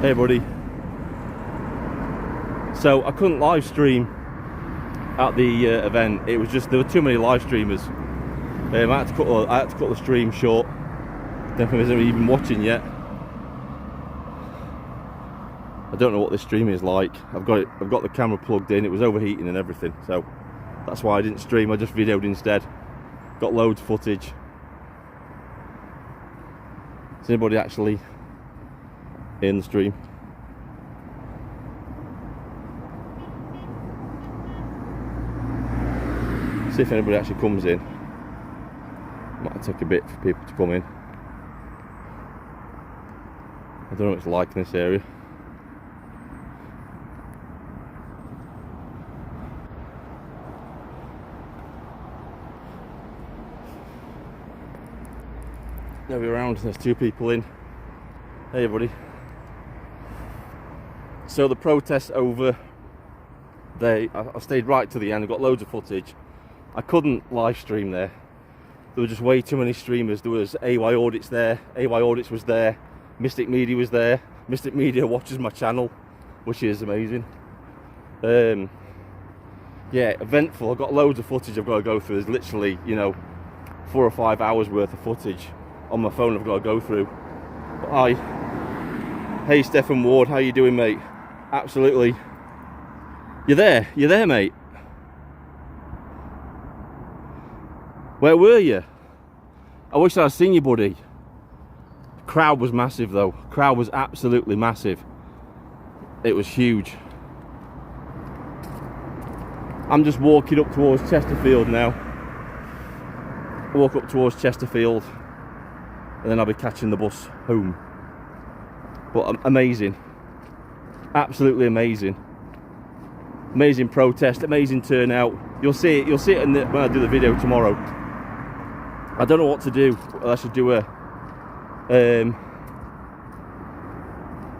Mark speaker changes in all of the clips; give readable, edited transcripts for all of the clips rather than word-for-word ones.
Speaker 1: Hey buddy. So I couldn't live stream at the event. It was just there were too many live streamers. I had to cut the stream short. Definitely isn't even watching yet. I don't know what this stream is like. I've got the camera plugged in. It was overheating and everything, so that's why I didn't stream. I just videoed instead. Got loads of footage. Is anybody actually in the stream? See if anybody actually comes in. Might take a bit for people to come in. I don't know what it's like in this area. Nobody around, there's two people in. Hey everybody. So the protests over, I stayed right to the end. I got loads of footage. I couldn't live stream there. There were just way too many streamers. There was AY Audits there, AY Audits was there, Mystic Media was there. Mystic Media watches my channel, which is amazing. Yeah, eventful. I've got loads of footage I've got to go through. There's literally, 4 or 5 hours worth of footage on my phone I've got to go through. But hi. Hey Stephen Ward, how you doing, mate? Absolutely. You're there, mate. Where were you? I wish I'd seen you, buddy. The crowd was massive though. The crowd was absolutely massive. It was huge. I'm just walking up towards Chesterfield now. Walk up towards Chesterfield and then I'll be catching the bus home. But amazing. Absolutely amazing. Amazing protest, amazing turnout. You'll see it when I do the video tomorrow. I don't know what to do. I should do a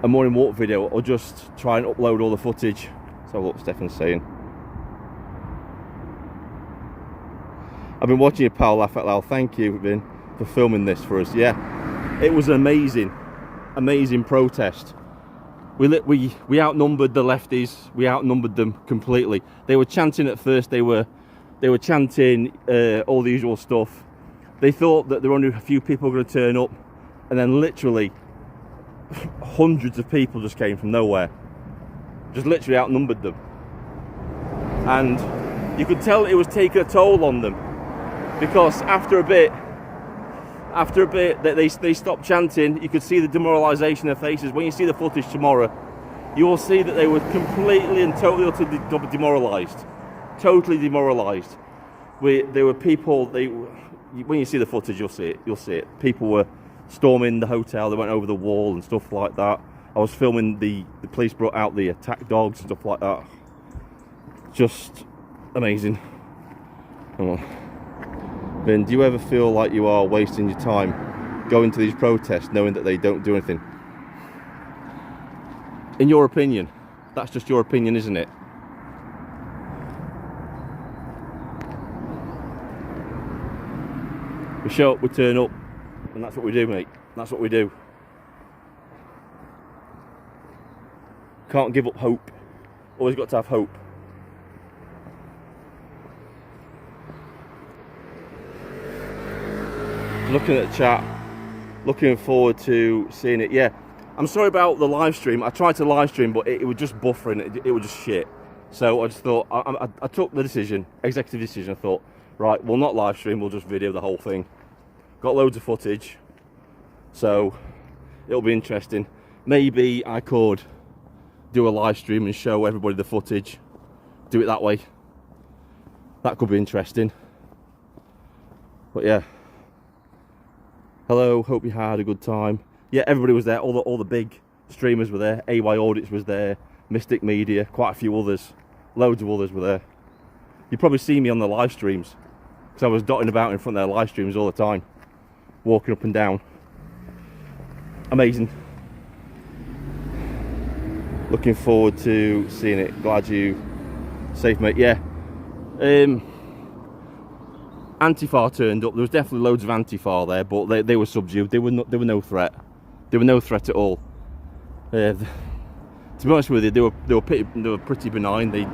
Speaker 1: morning walk video or just try and upload all the footage. So what Stefan's saying. I've been watching your pal laugh out loud. Thank you, Vin, for filming this for us. Yeah, it was an amazing protest. We outnumbered the lefties. We outnumbered them completely. They were chanting at first. They were chanting all the usual stuff. They thought that there were only a few people going to turn up, and then literally hundreds of people just came from nowhere. Just literally outnumbered them, and you could tell it was taking a toll on them, because after a bit that they stopped chanting. You could see the demoralisation in their faces. When you see the footage tomorrow, you will see that they were completely and totally demoralised. Totally demoralised. There were people. When you see the footage, you'll see it. People were storming the hotel. They went over the wall and stuff like that. I was filming the police brought out the attack dogs and stuff like that. Just amazing. Come on. Vin, do you ever feel like you are wasting your time going to these protests knowing that they don't do anything? In your opinion, that's just your opinion, isn't it? We show up, we turn up, and that's what we do, mate. That's what we do. Can't give up hope. Always got to have hope. Looking at the chat, looking forward to seeing it. Yeah, I'm sorry about the live stream. I tried to live stream, but it was just buffering. It was just shit. So I just thought, I took the executive decision. I thought, right, we'll not live stream, we'll just video the whole thing. Got loads of footage, so it'll be interesting. Maybe I could do a live stream and show everybody the footage. Do it that way. That could be interesting. But yeah. Hello, hope you had a good time. Yeah, everybody was there. All the big streamers were there. AY Audits was there. Mystic Media, quite a few others. Loads of others were there. You probably see me on the live streams, because I was dotting about in front of their live streams all the time, walking up and down. Amazing. Looking forward to seeing it. Glad you safe, mate. Yeah. Antifa turned up. There was definitely loads of Antifa there, but they were subdued. They were no threat. They were no threat at all. To be honest with you, they were pretty benign. They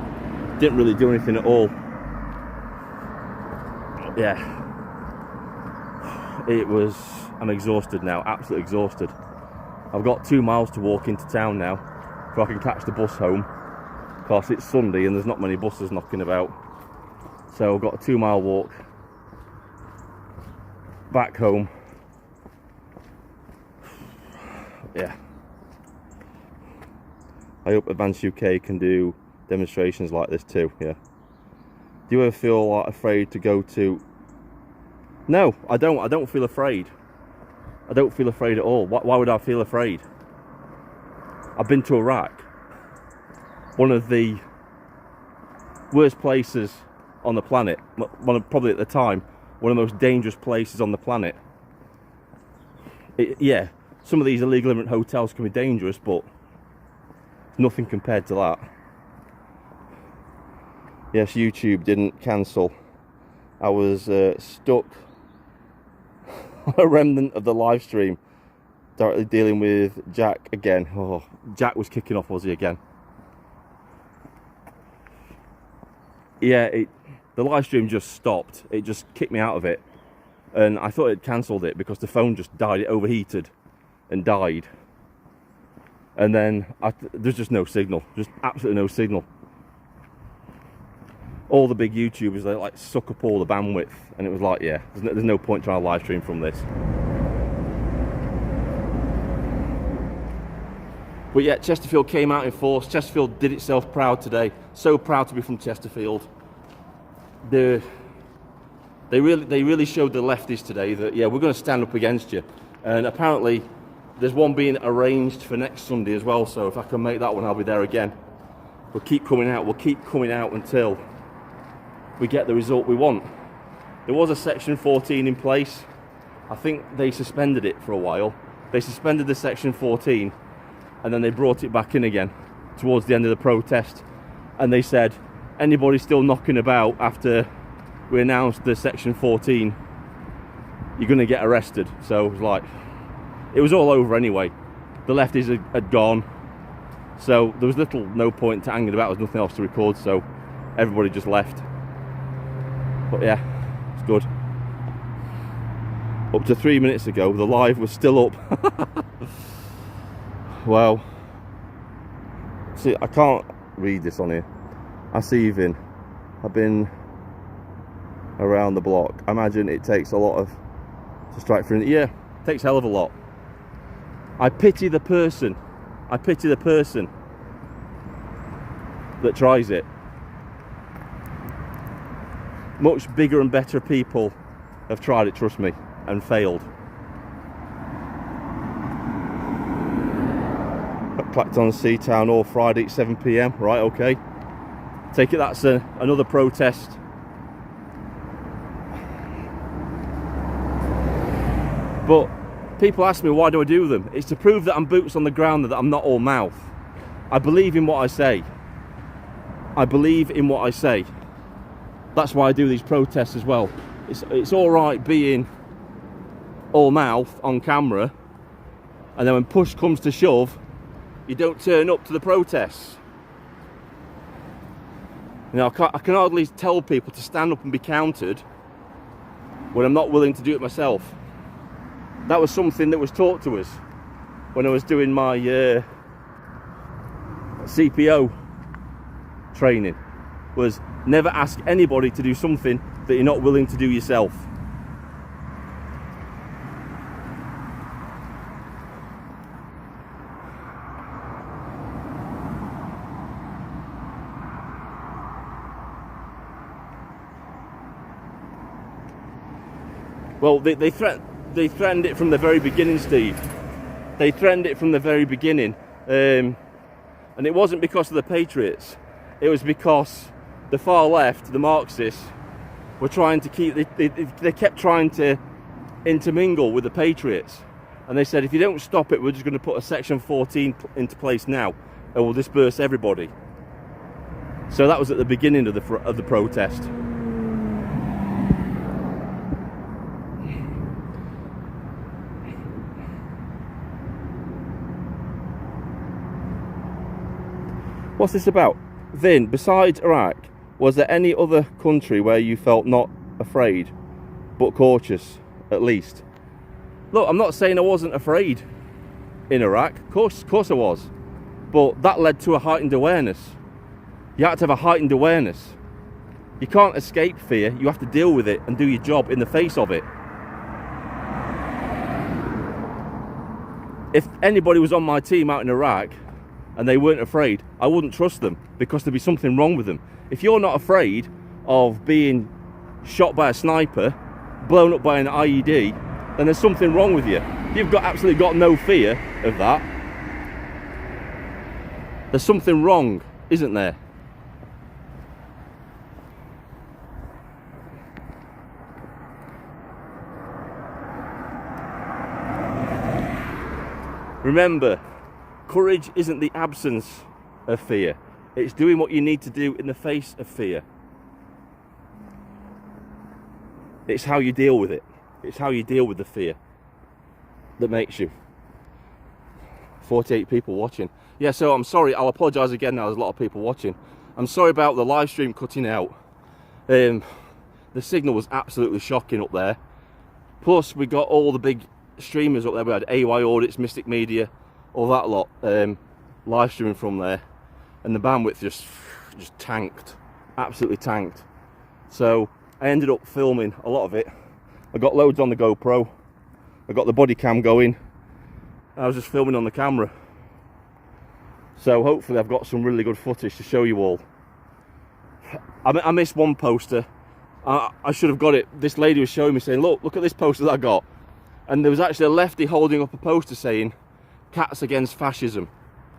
Speaker 1: didn't really do anything at all. Yeah, I'm exhausted now, absolutely exhausted. I've got 2 miles to walk into town now before I can catch the bus home, because it's Sunday and there's not many buses knocking about. So I've got a 2-mile walk back home. Yeah. I hope Advance UK can do demonstrations like this too. Yeah. Do you ever feel like afraid to go to? No, I don't. I don't feel afraid. I don't feel afraid at all. Why would I feel afraid? I've been to Iraq, one of the worst places on the planet. Probably at the time, one of the most dangerous places on the planet. Yeah, some of these illegal immigrant hotels can be dangerous, but nothing compared to that. Yes, YouTube didn't cancel. I was stuck on a remnant of the live stream, directly dealing with Jack again. Oh, Jack was kicking off, was he, again? Yeah, the live stream just stopped. It just kicked me out of it. And I thought it cancelled it because the phone just died. It overheated and died. And then there's just no signal. Just absolutely no signal. All the big YouTubers, they like suck up all the bandwidth, and it was like, yeah, there's no point trying to live stream from this. But yeah, Chesterfield came out in force. Chesterfield did itself proud today. So proud to be from Chesterfield. They really showed the lefties today that, yeah, we're going to stand up against you. And apparently there's one being arranged for next Sunday as well, so if I can make that one, I'll be there again. We'll keep coming out until we get the result we want. There was a section 14 in place. I think they suspended it for a while. They suspended the section 14 and then they brought it back in again towards the end of the protest, and they said anybody still knocking about after we announced the section 14, you're going to get arrested. So it was like, it was all over anyway. The lefties had gone, so there was no point to hanging about. There was nothing else to record, so everybody just left. But yeah, it's good. Up to 3 minutes ago, the live was still up. Well, see, I can't read this on here. I see Vin. I've been around the block. I imagine it takes a lot to strike through. Yeah, it takes a hell of a lot. I pity the person that tries it. Much bigger and better people have tried it, trust me, and failed. Clacton Seatown all Friday at 7 PM, right, okay. Take it that's another protest. But people ask me, why do I do them? It's to prove that I'm boots on the ground, that I'm not all mouth. I believe in what I say. I believe in what I say. That's why I do these protests as well. It's all right being all mouth on camera, and then when push comes to shove, you don't turn up to the protests. You know, I can hardly tell people to stand up and be counted when I'm not willing to do it myself. That was something that was taught to us when I was doing my CPO training, was never ask anybody to do something that you're not willing to do yourself. Well, they threatened it from the very beginning, Steve. They threatened it from the very beginning. And it wasn't because of the Patriots. It was because the far left, the Marxists, were trying to keep... They kept trying to intermingle with the Patriots. And they said, if you don't stop it, we're just going to put a Section 14 into place now, and we'll disperse everybody. So that was at the beginning of the protest. What's this about? Vin, besides Iraq, was there any other country where you felt not afraid, but cautious, at least? Look, I'm not saying I wasn't afraid in Iraq. Of course I was. But that led to a heightened awareness. You have to have a heightened awareness. You can't escape fear. You have to deal with it and do your job in the face of it. If anybody was on my team out in Iraq and they weren't afraid, I wouldn't trust them, because there'd be something wrong with them. If you're not afraid of being shot by a sniper, blown up by an IED, then there's something wrong with you. You've absolutely got no fear of that. There's something wrong, isn't there? Remember, courage isn't the absence of fear. It's doing what you need to do in the face of fear. It's how you deal with it. It's how you deal with the fear that makes you. 48 people watching. Yeah, so I'm sorry. I'll apologise again now. There's a lot of people watching. I'm sorry about the live stream cutting out. The signal was absolutely shocking up there. Plus, we got all the big streamers up there. We had AY Audits, Mystic Media, all that lot live streaming from there, and the bandwidth just tanked, absolutely tanked. So I ended up filming a lot of it. I got loads on the GoPro, I got the body cam going, and I was just filming on the camera. So hopefully I've got some really good footage to show you all. I missed one poster. I should have got it. This lady was showing me, saying, look at this poster that I got. And there was actually a lefty holding up a poster saying, "Cats against fascism."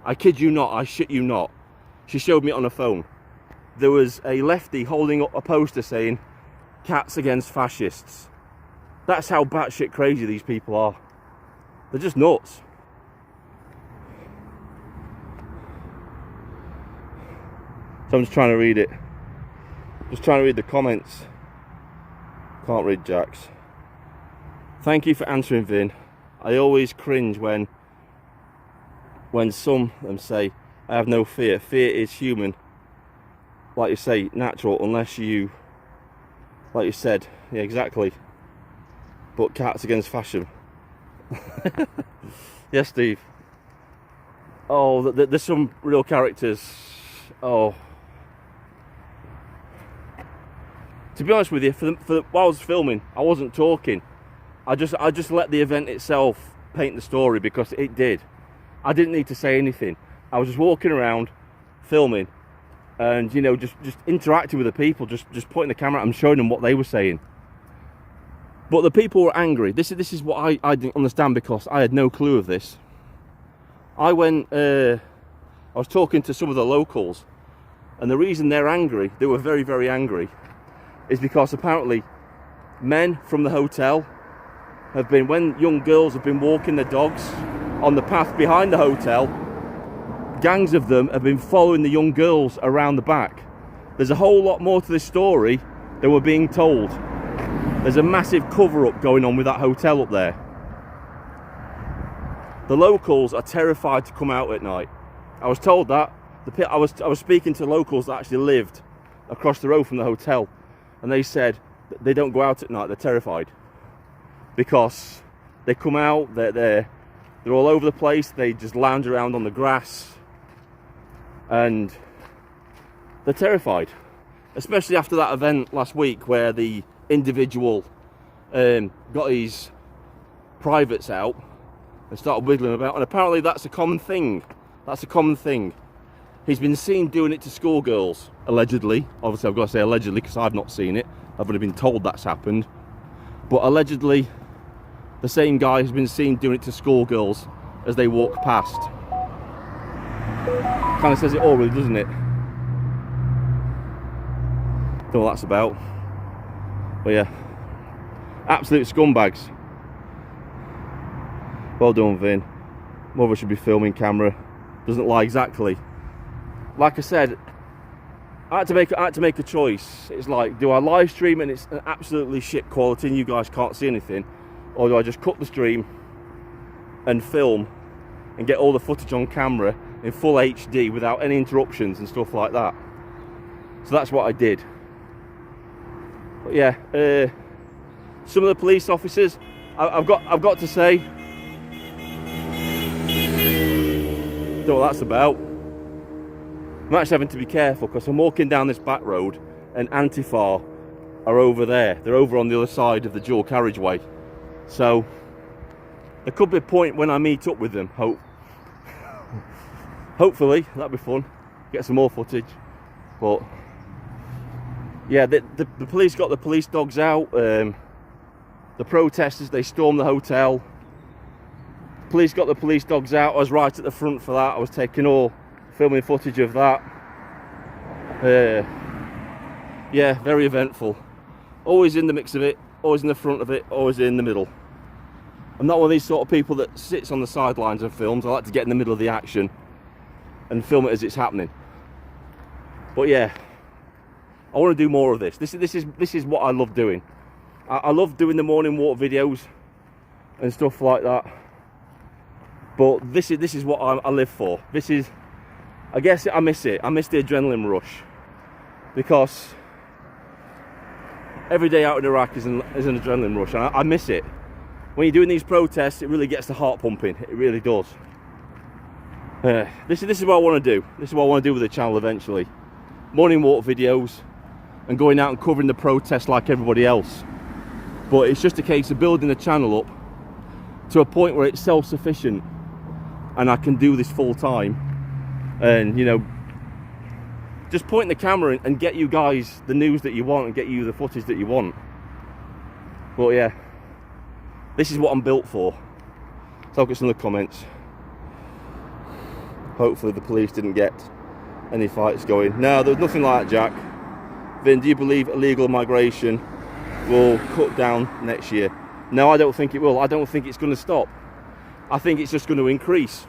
Speaker 1: I kid you not, I shit you not. She showed me it on her phone. There was a lefty holding up a poster saying, "Cats against fascists." That's how batshit crazy these people are. They're just nuts. So I'm just trying to read it. Just trying to read the comments. Can't read Jack's. Thank you for answering, Vin. I always cringe when some of them say, "I have no fear." Fear is human. Like you say, natural, unless you, like you said, yeah, exactly. But cats against fashion. Yes, Steve. Oh, there's some real characters. Oh. To be honest with you, while I was filming, I wasn't talking. I just let the event itself paint the story, because it did. I didn't need to say anything. I was just walking around, filming, and you know, just interacting with the people, just pointing the camera at them, showing them what they were saying. But the people were angry. This is what I didn't understand, because I had no clue of this. I was talking to some of the locals, and the reason they're angry, they were very, very angry, is because apparently men from the hotel have been, when young girls have been walking their dogs on the path behind the hotel, gangs of them have been following the young girls around the back. There's a whole lot more to this story than we're being told. There's a massive cover-up going on with that hotel up there. The locals are terrified to come out at night. I was told that. I was speaking to locals that actually lived across the road from the hotel, and they said that they don't go out at night. They're terrified, because they come out, they're all over the place, they just lounge around on the grass, and they're terrified. Especially after that event last week where the individual got his privates out and started wiggling about, and apparently that's a common thing. That's a common thing. He's been seen doing it to schoolgirls, allegedly. Obviously I've got to say allegedly, because I've not seen it. I've only been told that's happened. But allegedly, the same guy has been seen doing it to schoolgirls as they walk past. Kind of says it all, really, doesn't it? Don't know what that's about. But yeah, absolute scumbags. Well done, Vin. Mother should be filming camera. Doesn't lie exactly. Like I said, I had to make a choice. It's like, do I live stream and it's an absolutely shit quality and you guys can't see anything, or do I just cut the stream and film and get all the footage on camera in full HD without any interruptions and stuff like that. So that's what I did. But yeah, some of the police officers, I've got to say, don't know what that's about. I'm actually having to be careful because I'm walking down this back road and Antifa are over there. They're over on the other side of the dual carriageway. So there could be a point when I meet up with them. Hopefully, that'd be fun. Get some more footage. But yeah, the police got the police dogs out. The protesters, they stormed the hotel. Police got the police dogs out. I was right at the front for that. I was filming footage of that. Yeah, very eventful. Always in the mix of it, always in the front of it, always in the middle. I'm not one of these sort of people that sits on the sidelines and films. I like to get in the middle of the action and film it as it's happening. But yeah, I want to do more of this. This is what I love doing. I love doing the morning walk videos and stuff like that. But this is what I live for. I guess I miss it. I miss the adrenaline rush, because every day out in Iraq is an adrenaline rush, and I miss it. When you're doing these protests, it really gets the heart pumping. It really does. This is what I want to do. This is what I want to do with the channel eventually. Morning walk videos and going out and covering the protests like everybody else. But it's just a case of building the channel up to a point where it's self-sufficient and I can do this full time, and you know, just point the camera in and get you guys the news that you want and get you the footage that you want. But yeah, this is what I'm built for. So I'll get some of the comments. Hopefully the police didn't get any fights going. No, there was nothing like that, Jack. Vin, do you believe illegal migration will cut down next year? No, I don't think it will. I don't think it's going to stop. I think it's just going to increase.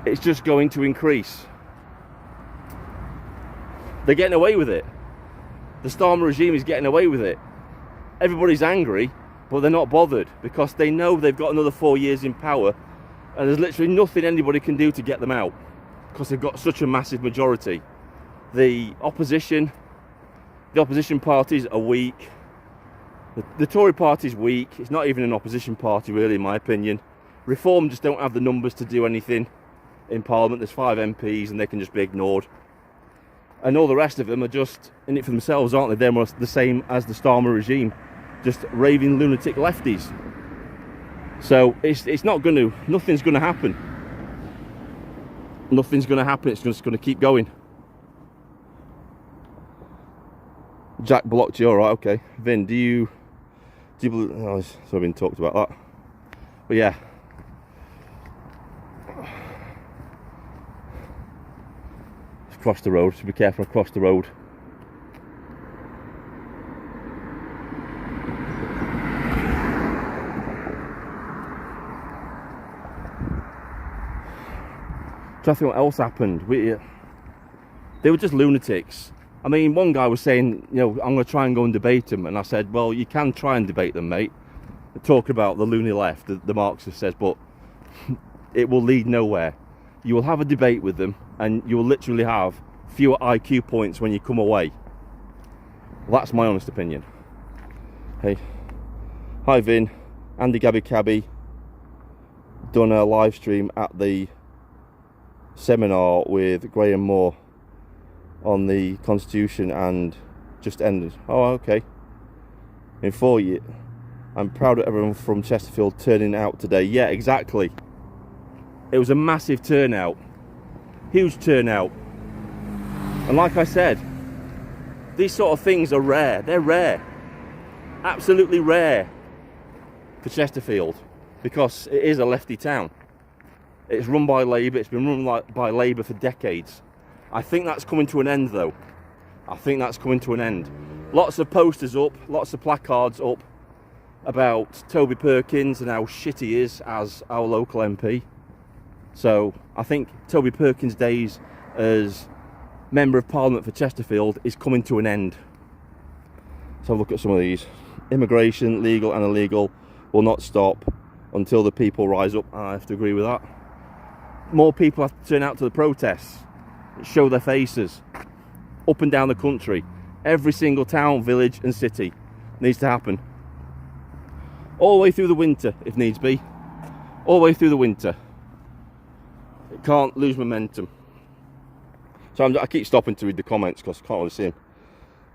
Speaker 1: It's just going to increase. They're getting away with it. The Starmer regime is getting away with it. Everybody's angry, but they're not bothered because they know they've got another 4 years in power, and there's literally nothing anybody can do to get them out because they've got such a massive majority. The opposition parties are weak. The Tory party's weak. It's not even an opposition party really, in my opinion. Reform just don't have the numbers to do anything in Parliament. There's 5 MPs and they can just be ignored. And all the rest of them are just in it for themselves, aren't they? They're almost the same as the Starmer regime. Just raving lunatic lefties. So it's not going to, nothing's going to happen. Nothing's going to happen. It's just going to keep going. Jack blocked you, alright, okay. Vin, do you believe, oh, so I've been talked about that. But yeah. Just cross the road, so be careful across the road. Trying to think what else happened. They were just lunatics. I mean, one guy was saying, you know, I'm going to try and go and debate them. And I said, well, you can try and debate them, mate. They're talking about the loony left, the Marxist says, but it will lead nowhere. You will have a debate with them and you will literally have fewer IQ points when you come away. Well, that's my honest opinion. Hey, hi Vin, Andy Gabby Cabby done a live stream at the seminar with Graham Moore on the Constitution and just ended. Oh, okay. In 4 years, I'm proud of everyone from Chesterfield turning out today. Yeah, exactly. It was a massive turnout, huge turnout. And like I said, these sort of things are rare. They're rare, absolutely rare for Chesterfield, because it is a lefty town. It's run by Labour. It's been run by Labour for decades. I think that's coming to an end though. I think that's coming to an end. Lots of posters up, lots of placards up about Toby Perkins and how shit he is as our local MP. So I think Toby Perkins' days as Member of Parliament for Chesterfield is coming to an end. Let's have a look at some of these. Immigration, legal and illegal, will not stop until the people rise up. I have to agree with that. more people have to turn out to the protests, show their faces, up and down the country. Every single town, village and city needs to happen. All the way through the winter, if needs be. All the way through the winter. It can't lose momentum. So I keep stopping to read the comments because I can't really see them.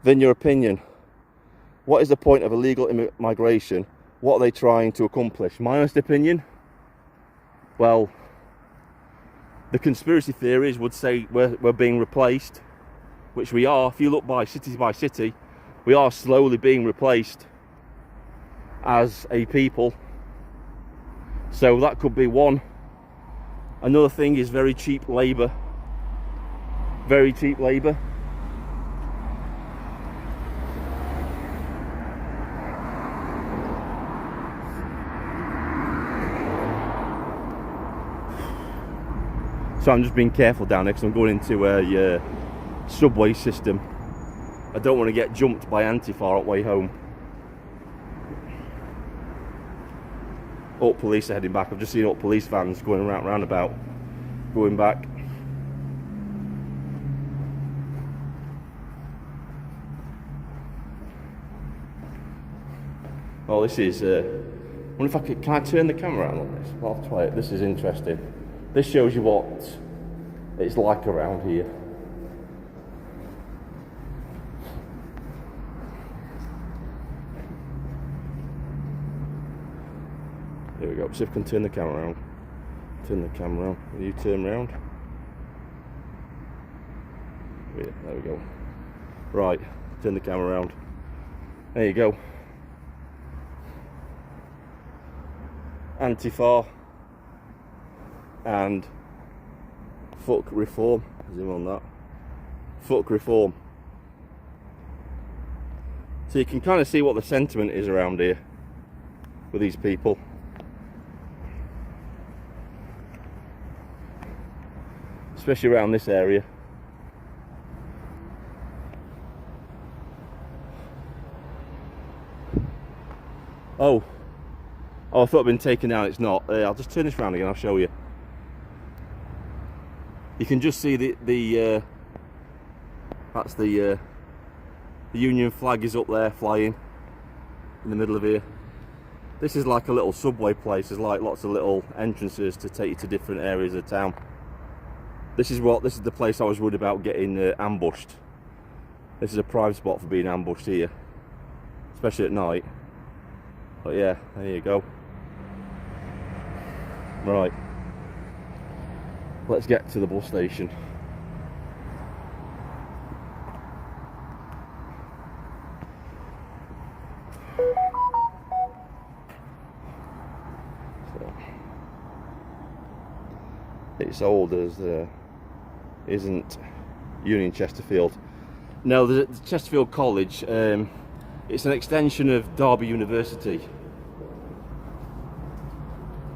Speaker 1: Then your opinion. What is the point of illegal migration? What are they trying to accomplish? My honest opinion? Well, the conspiracy theories would say we're being replaced, which we are. If you look by city, we are slowly being replaced as a people. So that could be one. Another thing is very cheap labour. Very cheap labour. So I'm just being careful down there because I'm going into a subway system. I don't want to get jumped by Antifa on the way home. Police are heading back. I've just seen police vans going around roundabout, going back. Oh, this is. I wonder if I can I turn the camera around on this? I'll try it. This is interesting. This shows you what it's like around here. There we go. See if I can turn the camera around. Turn the camera around. Will you turn around? Yeah, there we go. Right, turn the camera around. There you go. Antifa and fuck reform. Zoom on that. Fuck reform. So you can kind of see what the sentiment is around here with these people. Especially around this area. Oh, I thought it'd been taken down. It's not. I'll just turn this around again. I'll show you. You can just see that's the Union flag is up there flying in the middle of here. This is like a little subway place. There's like lots of little entrances to take you to different areas of town. This is the place I was worried about getting ambushed. This is a prime spot for being ambushed here, especially at night. But yeah, there you go. Right, let's get to the bus station. So, it's old as isn't Union Chesterfield. No, the Chesterfield College. It's an extension of Derby University.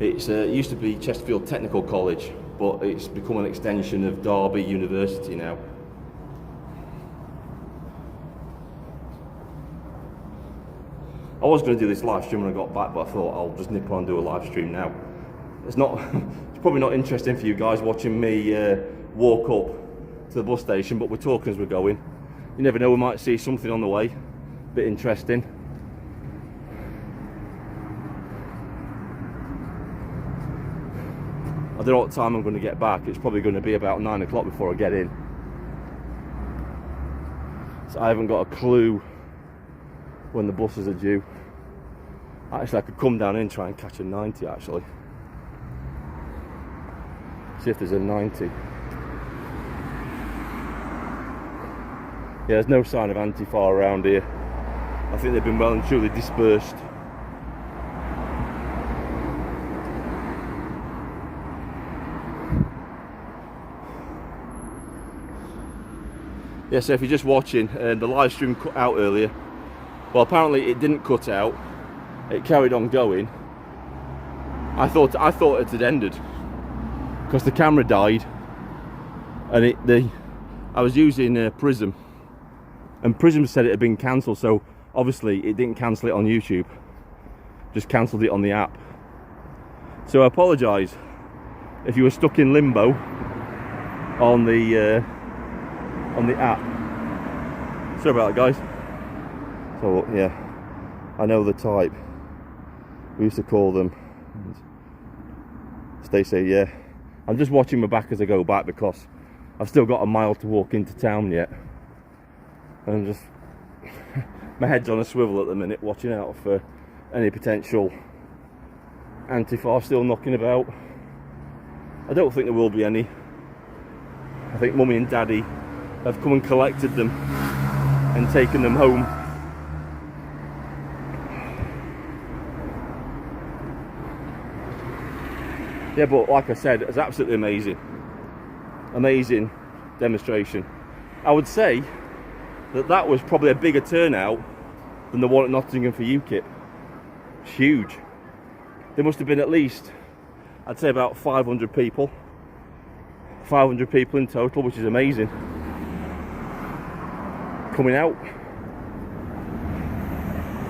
Speaker 1: It used to be Chesterfield Technical College, but it's become an extension of Derby University now. I was going to do this live stream when I got back, but I thought I'll just nip on and do a live stream now. It's probably not interesting for you guys watching me walk up to the bus station, but we're talking as we're going. You never know, we might see something on the way. Bit interesting. I don't know what time I'm going to get back. It's probably going to be about 9 o'clock before I get in. So I haven't got a clue when the buses are due. Actually, I could come down and try and catch a 90 actually. See if there's a 90. Yeah, there's no sign of Antifa around here. I think they've been well and truly dispersed. Yeah, so if you're just watching, the live stream cut out earlier. Well, apparently it didn't cut out. It carried on going. I thought it had ended because the camera died, and I was using Prism, and Prism said it had been cancelled. So obviously it didn't cancel it on YouTube, just cancelled it on the app. So I apologise if you were stuck in limbo on the app. Sorry about that, guys. So yeah, I know the type. We used to call them. Stacey, yeah. I'm just watching my back as I go back because I've still got a mile to walk into town yet. And I'm just my head's on a swivel at the minute, watching out for any potential Antifa still knocking about. I don't think there will be any. I think Mummy and Daddy have come and collected them and taken them home. Yeah, but like I said, it's absolutely amazing. Amazing demonstration. I would say that was probably a bigger turnout than the one at Nottingham for UKIP. It's huge. There must have been at least, I'd say about 500 people. 500 people in total, which is amazing. Coming out.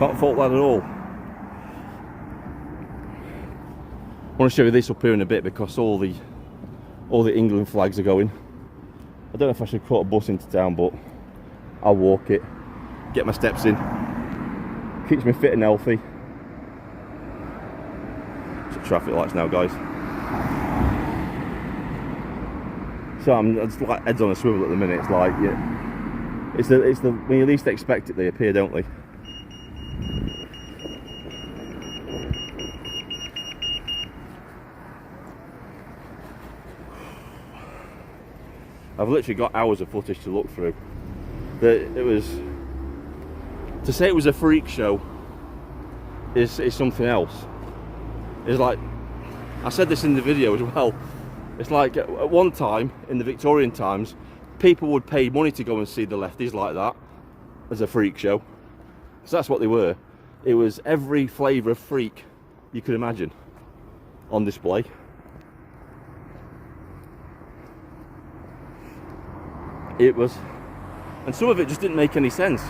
Speaker 1: Can't fault that at all. I want to show you this up here in a bit because all the England flags are going. I don't know if I should cut a bus into town, but I'll walk it, get my steps in. Keeps me fit and healthy. So traffic lights now, guys. So I'm just like heads on a swivel at the minute. It's like, yeah, it's the when you least expect it, they appear, don't they? I've literally got hours of footage to look through. It was, to say it was a freak show is something else. It's like, I said this in the video as well, it's like at one time in the Victorian times people would pay money to go and see the lefties like that as a freak show. So that's what they were. It was every flavour of freak you could imagine on display. It was, and some of it just didn't make any sense.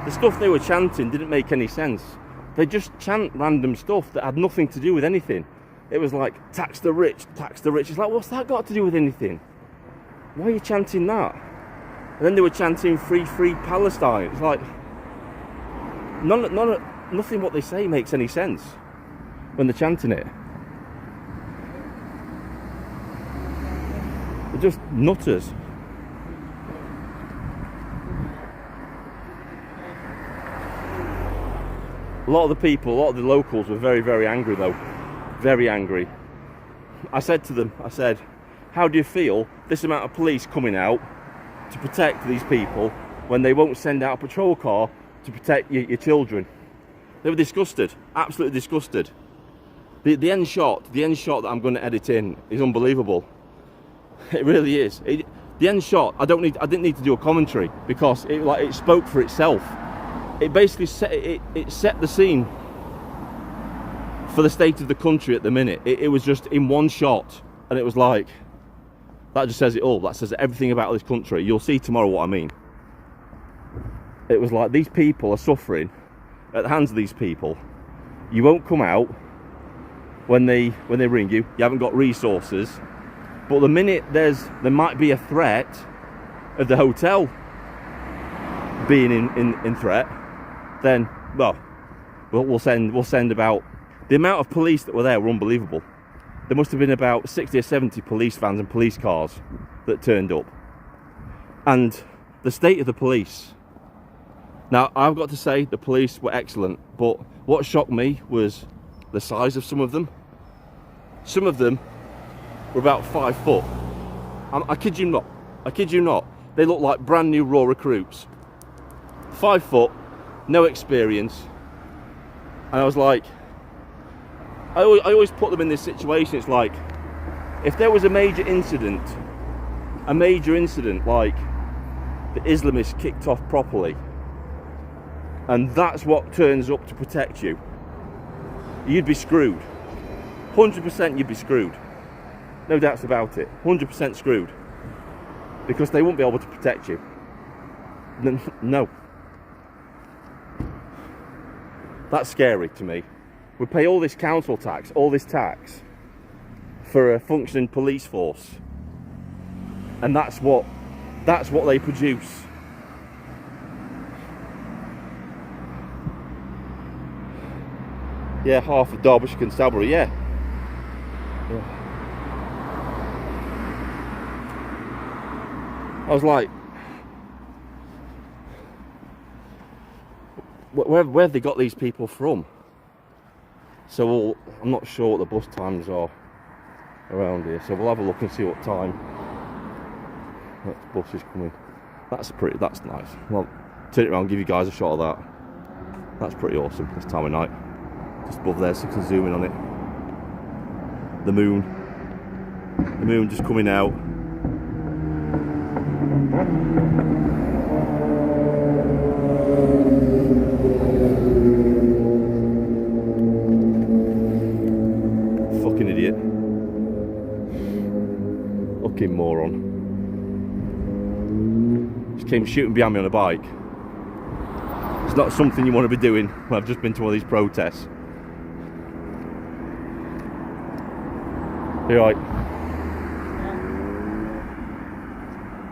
Speaker 1: The stuff they were chanting didn't make any sense. They just chant random stuff that had nothing to do with anything. It was like, tax the rich, tax the rich. It's like, what's that got to do with anything? Why are you chanting that? And then they were chanting free Palestine. It's like, nothing what they say makes any sense when they're chanting it. They're just nutters. A lot of the people, a lot of the locals were very, very angry though. Very angry. I said to them, I said, how do you feel this amount of police coming out to protect these people when they won't send out a patrol car to protect your children? They were disgusted, absolutely disgusted. The end shot that I'm going to edit in is unbelievable. It really is. The end shot, I didn't need to do a commentary because it spoke for itself. It basically set the scene for the state of the country at the minute. It was just in one shot, and it was like, that just says it all. That says everything about this country. You'll see tomorrow what I mean. It was like, these people are suffering at the hands of these people. You won't come out when they ring you. You haven't got resources. But the minute there might be a threat of the hotel being in threat, then we'll send about, the amount of police that were there were unbelievable. There must have been about 60 or 70 police vans and police cars that turned up. And the state of the police. Now, I've got to say, the police were excellent, but what shocked me was the size of some of them. Some of them were about 5 foot. I kid you not. I kid you not. They look like brand new raw recruits. 5 foot, no experience. And I was like, I always put them in this situation. It's like, if there was a major incident like the Islamists kicked off properly, and that's what turns up to protect you, you'd be screwed. 100% you'd be screwed. No doubts about it. 100% screwed. Because they won't be able to protect you. No. That's scary to me. We pay all this council tax, all this tax, for a functioning police force, and that's what they produce. Yeah, half of Derbyshire Constabulary, yeah. I was like, where have they got these people from? So I'm not sure what the bus times are around here, so we'll have a look and see what time that bus is coming. That's nice. Well, turn it around, give you guys a shot of that. That's pretty awesome this time of night. Just above there, so you can zoom in on it. The moon just coming out. Fucking idiot. Fucking moron. Just came shooting behind me on a bike. It's not something you want to be doing when I've just been to one of these protests. You right?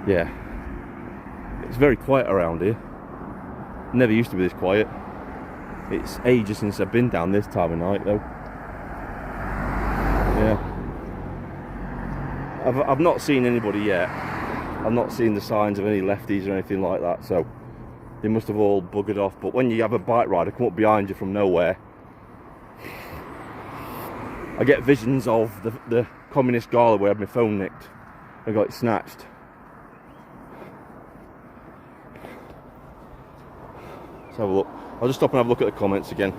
Speaker 1: Yeah. It's very quiet around here. Never used to be this quiet. It's ages since I've been down this time of night though. Yeah. I've not seen anybody yet. I've not seen the signs of any lefties or anything like that, so they must have all buggered off. But when you have a bike rider come up behind you from nowhere, I get visions of the communist gala where I had my phone nicked. I got it snatched. Let's have a look. I'll just stop and have a look at the comments again.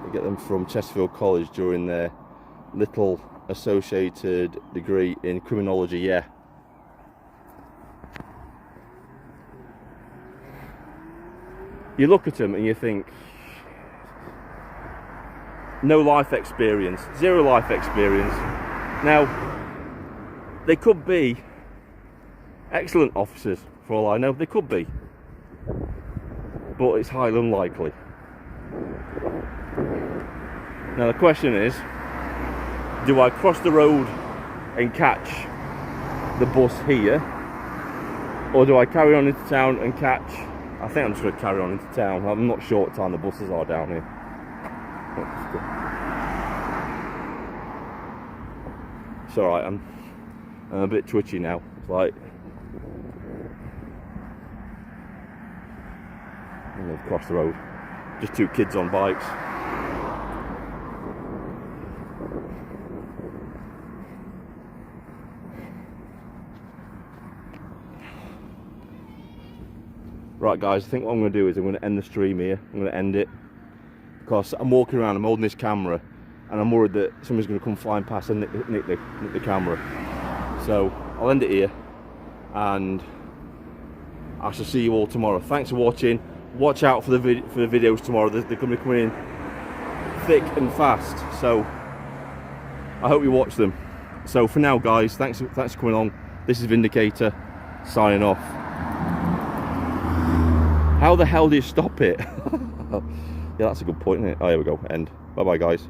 Speaker 1: I get them from Chesterfield College during their little associated degree in criminology, yeah. You look at them and you think, no life experience, zero life experience. Now, they could be excellent officers for all I know, they could be, but it's highly unlikely. Now the question is, do I cross the road and catch the bus here, or do I carry on into town and catch, I think I'm just going to carry on into town. I'm not sure what time the buses are down here. It's alright, I'm a bit twitchy now. It's like, they've crossed the road. Just two kids on bikes. Right guys, I think what I'm going to do is I'm going to end the stream here. I'm going to end it because I'm walking around, I'm holding this camera and I'm worried that somebody's going to come flying past and nick the camera. So I'll end it here and I shall see you all tomorrow. Thanks for watching. Watch out for the videos tomorrow. They're going to be coming in thick and fast, so I hope you watch them. So for now guys, thanks for coming on. This is Vindicator signing off. How the hell do you stop it? Yeah, that's a good point, isn't it? Oh, here we go, end. Bye bye guys.